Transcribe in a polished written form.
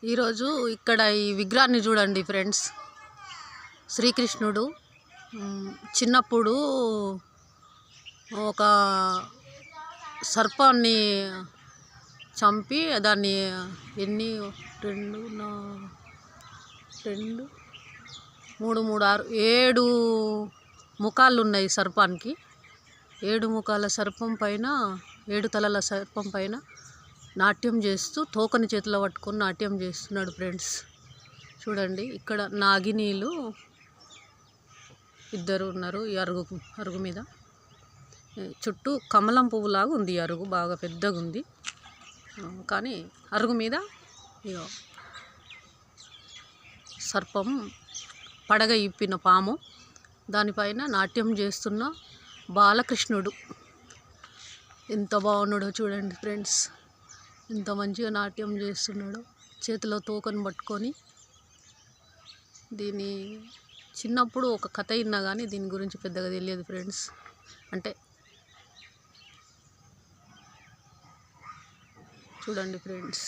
ఈరోజు ఇక్కడ ఈ విగ్రహాన్ని చూడండి ఫ్రెండ్స్. శ్రీకృష్ణుడు చిన్నప్పుడు ఒక సర్పాన్ని చంపి దాన్ని ఎన్ని 7 ముఖాలు ఉన్నాయి సర్పానికి. 7 ముఖాల సర్పం పైన 7 తలల సర్పం పైన నాట్యం చేస్తూ తోకని చేతిలో పట్టుకొని నాట్యం చేస్తున్నాడు ఫ్రెండ్స్. చూడండి ఇక్కడ నాగినీలు ఇద్దరు ఉన్నారు ఈ అరుగు మీద. చుట్టూ కమలం పువ్వులాగా ఉంది ఈ అరుగు, బాగా పెద్దగా ఉంది. కానీ అరుగు మీద సర్పం పడగ ఇప్పిన పాము, దానిపైన నాట్యం చేస్తున్న బాలకృష్ణుడు. ఎంత బాగున్నాడో చూడండి ఫ్రెండ్స్, ఎంత మంచిగా నాట్యం చేస్తున్నాడో చేతిలో తోకను పట్టుకొని. దీని చిన్నప్పుడు ఒక కథ విన్నా కానీ దీని గురించి పెద్దగా తెలియదు ఫ్రెండ్స్. అంటే చూడండి ఫ్రెండ్స్.